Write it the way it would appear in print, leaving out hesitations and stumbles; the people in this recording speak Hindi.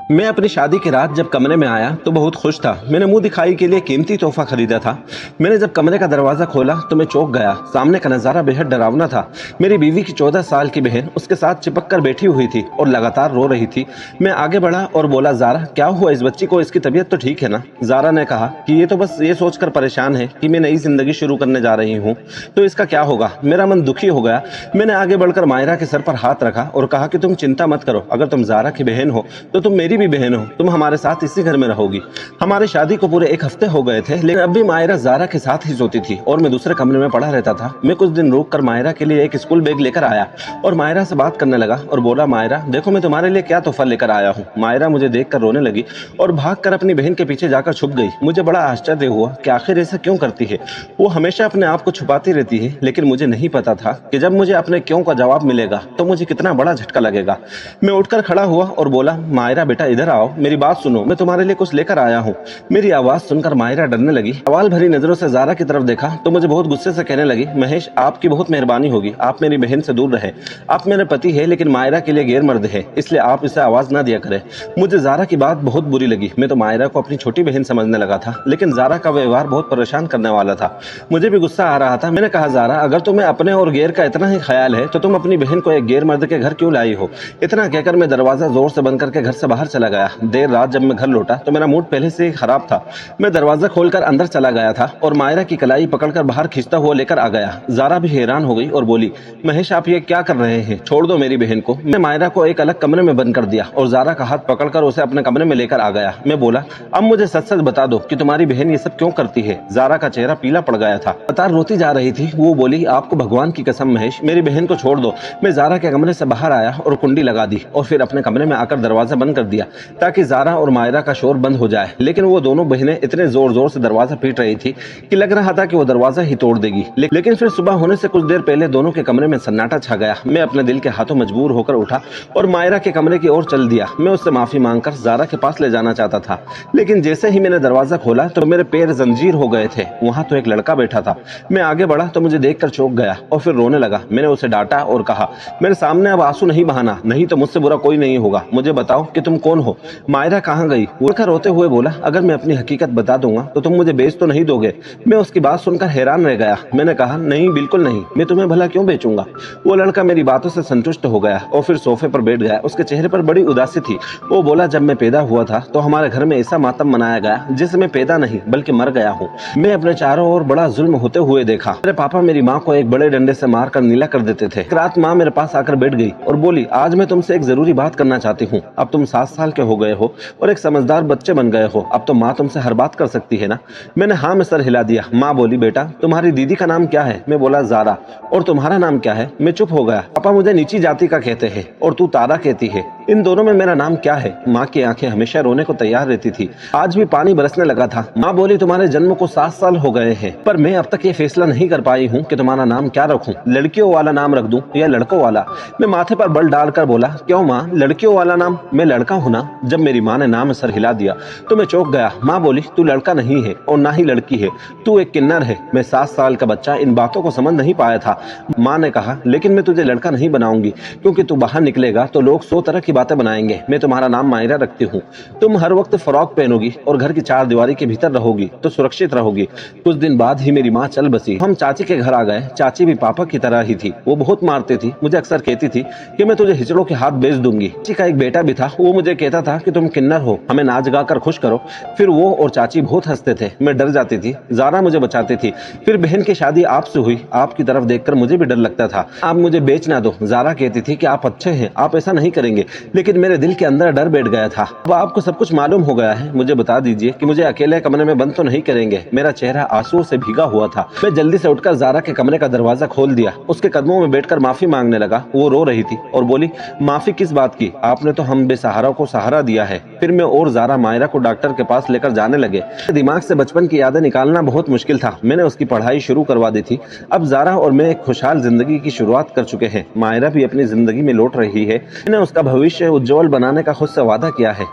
मैं अपनी शादी की रात जब कमरे में आया तो बहुत खुश था। मैंने मुंह दिखाई के लिए कीमती तोहफा खरीदा था। मैंने जब कमरे का दरवाजा खोला तो मैं चौंक गया। सामने का नजारा बेहद डरावना था। मेरी बीवी की 14 साल की बहन उसके साथ चिपक कर बैठी हुई थी और लगातार रो रही थी। मैं आगे बढ़ा और बोला, ज़ारा क्या हुआ इस बच्ची को, इसकी तबीयत तो ठीक है ना? ज़ारा ने कहा कि ये तो बस ये सोचकर परेशान है कि मैं नई जिंदगी शुरू करने जा रही हूँ, तो इसका क्या होगा। मेरा मन दुखी हो गया। मैंने आगे बढ़कर मायरा के सर पर हाथ रखा और कहा कि तुम चिंता मत करो, अगर तुम ज़ारा की बहन हो तो तुम मेरी भी बहन हो, तुम हमारे साथ इसी घर में रहोगी। हमारी शादी को पूरे 1 हफ्ते हो गए थे, लेकिन अब भी मायरा ज़ारा के साथ ही सोती थी और मैं दूसरे कमरे में पड़ा रहता था। मैं कुछ दिन रुक कर मायरा के लिए एक स्कूल बैग लेकर आया और मायरा से बात करने लगा और बोला, मायरा देखो मैं तुम्हारे लिए क्या तोहफा लेकर आया हूँ। मायरा मुझे देखकर रोने लगी और भागकर अपनी बहन के पीछे जाकर छुप गई। मुझे बड़ा आश्चर्य हुआ कि आखिर ऐसा क्यों करती है। वो हमेशा अपने आप को छुपाती रहती है, लेकिन मुझे नहीं पता था कि जब मुझे अपने क्यों का जवाब मिलेगा तो मुझे कितना बड़ा झटका लगेगा। मैं उठकर खड़ा हुआ और बोला, मायरा बेटा इधर आओ, मेरी बात सुनो, मैं तुम्हारे लिए कुछ लेकर आया हूँ। मेरी आवाज सुनकर मायरा डरने लगी। सवाल भरी नजरों से ज़ारा की तरफ देखा तो मुझे बहुत गुस्से से कहने लगी, महेश आपकी बहुत मेहरबानी होगी, आप मेरी बहन से दूर रहे। आप मेरे पति है लेकिन मायरा के लिए गैर मर्द है, इसलिए आप इसे आवाज ना दिया करें। मुझे ज़ारा की बात बहुत बुरी लगी। मैं तो मायरा को अपनी छोटी बहन समझने लगा था, लेकिन ज़ारा का व्यवहार बहुत परेशान करने वाला था। मुझे भी गुस्सा आ रहा था। मैंने कहा, ज़ारा अगर तुम्हें अपने और गैर का इतना ही ख्याल है तो तुम अपनी बहन को एक गैर मर्द के घर क्यों लाई हो। इतना कहकर मैं दरवाजा जोर से बंद करके घर से बाहर चला गया। देर रात जब मैं घर लौटा तो मेरा मूड पहले से ही खराब था। मैं दरवाजा खोलकर अंदर चला गया था और मायरा की कलाई पकड़कर बाहर खींचता हुआ लेकर आ गया। ज़ारा भी हैरान हो गई और बोली, महेश आप ये क्या कर रहे हैं, छोड़ दो मेरी बहन को। मैं मायरा को एक अलग कमरे में बंद कर दिया और ज़ारा का हाथ पकड़कर उसे अपने कमरे में लेकर आ गया। मैं बोला, अब मुझे सच सच बता दो कि तुम्हारी बहन ये सब क्यों करती है। ज़ारा का चेहरा पीला पड़ गया था, लगातार रोती जा रही थी। वो बोली, आपको भगवान की कसम महेश, मेरी बहन को छोड़ दो। मैं ज़ारा के कमरे से बाहर आया और कुंडी लगा दी और फिर अपने कमरे में आकर दरवाजा बंद कर दिया ताकि ज़ारा और मायरा का शोर बंद हो जाए। लेकिन वो दोनों बहनें इतने जोर जोर से दरवाजा पीट रही थी कि लग रहा था कि वो दरवाजा ही तोड़ देगी। लेकिन फिर सुबह होने से कुछ देर पहले दोनों के कमरे में सन्नाटा छा गया। मैं अपने दिल के हाथों मजबूर होकर उठा और मायरा के कमरे की ओर चल दिया। मैं उससे माफी मांगकर ज़ारा के पास ले जाना चाहता था, लेकिन जैसे ही मैंने दरवाजा खोला तो मेरे पैर जंजीर हो गए थे। वहां तो एक लड़का बैठा था। मैं आगे बढ़ा तो मुझे देखकर चौंक गया और फिर रोने लगा। मैंने उसे डांटा और कहा, मेरे सामने अब आंसू नहीं बहाना, नहीं तो मुझसे बुरा कोई नहीं होगा। मुझे बताओ कि तुम कौन हो, मायरा कहाँ गई। वो रोते हुए बोला, अगर मैं अपनी हकीकत बता दूंगा तो तुम मुझे बेच तो नहीं दोगे। मैं उसकी बात सुनकर हैरान रह गया। मैंने कहा, नहीं बिल्कुल नहीं, मैं तुम्हें भला क्यों बेचूंगा। वो लड़का मेरी बातों से संतुष्ट हो गया और फिर सोफे पर बैठ गया। उसके चेहरे पर बड़ी उदासी थी। वो बोला, जब मैं पैदा हुआ था तो हमारे घर में ऐसा मातम मनाया गया जिससे मैं पैदा नहीं बल्कि मर गया हूँ। मैं अपने चारों ओर बड़ा जुल्म होते हुए देखा। मेरे पापा मेरी माँ को एक बड़े डंडे से मारकर नीला कर देते थे। एक रात माँ मेरे पास आकर बैठ गई और बोली, आज मैं तुमसे एक जरूरी बात करना चाहती हूँ। अब तुम 7 साल के हो गए हो और एक समझदार बच्चे बन गए हो, अब तो माँ तुमसे हर बात कर सकती है ना। मैंने हाँ में सर हिला दिया। माँ बोली, बेटा तुम्हारी दीदी का नाम क्या है। मैं बोला, ज़ारा। और तुम्हारा नाम क्या है। मैं चुप हो गया। पापा मुझे नीची जाति का कहते हैं और तू तारा कहती है, इन दोनों में मेरा नाम क्या है। माँ की आंखें हमेशा रोने को तैयार रहती थी। आज भी पानी बरसने लगा था। माँ बोली, तुम्हारे जन्म को 7 साल हो गए हैं, पर मैं अब तक ये फैसला नहीं कर पाई हूँ कि तुम्हारा नाम क्या रखूं, लड़कियों वाला नाम रख दूं या लड़कों वाला। मैं माथे पर बल डालकर बोला, क्यों माँ, लड़कियों वाला नाम, मैं लड़का हूँ ना। जब मेरी माँ ने नाम सर हिला दिया तो मैं चौंक गया। माँ बोली, तू लड़का नहीं है और ना ही लड़की है, तू एक किन्नर है। मैं 7 साल का बच्चा इन बातों को समझ नहीं पाया था। माँ ने कहा, लेकिन मैं तुझे लड़का नहीं बनाऊंगी, क्योंकि तू बाहर निकलेगा तो लोग 100 तरह की बातें बनाएंगे। मैं तुम्हारा नाम मायरा रखती हूँ। तुम हर वक्त फ्रॉक पहनोगी और घर की 4 दीवारी के भीतर रहोगी तो सुरक्षित रहोगी। कुछ दिन बाद ही मेरी माँ चल बसी। हम चाची के घर आ गए। चाची भी पापा की तरह ही थी। वो बहुत मारती थी। मुझे अक्सर कहती थी कि मैं तुझे हिजड़ों के हाथ बेच दूंगी। चाची का एक बेटा भी था। वो मुझे कहता था कि तुम किन्नर हो, हमें नाच गा कर खुश करो। फिर वो और चाची बहुत हंसते थे। मैं डर जाती थी। ज़ारा मुझे बचाती थी। फिर बहन की शादी आपसे हुई। आपकी तरफ देखकर मुझे भी डर लगता था। आप मुझे बेच ना दो। ज़ारा कहती थी कि आप अच्छे हैं, आप ऐसा नहीं करेंगे, लेकिन मेरे दिल के अंदर डर बैठ गया था। अब आपको सब कुछ मालूम हो गया है, मुझे बता दीजिए कि मुझे अकेले कमरे में बंद तो नहीं करेंगे। मेरा चेहरा आंसुओं से भीगा हुआ था। मैं जल्दी से उठकर ज़ारा के कमरे का दरवाजा खोल दिया। उसके कदमों में बैठकर माफी मांगने लगा। वो रो रही थी और बोली, माफी किस बात की, आपने तो हम बेसहारा को सहारा दिया है। फिर मैं और ज़ारा मायरा को डॉक्टर के पास लेकर जाने लगे। दिमाग से बचपन की यादें निकालना बहुत मुश्किल था। मैंने उसकी पढ़ाई शुरू करवा दी थी। अब ज़ारा और मैं एक खुशहाल जिंदगी की शुरुआत कर चुके हैं। मायरा भी अपनी जिंदगी में लौट रही है। मैंने उसका भविष्य उज्जवल बनाने का खुद से वादा किया है।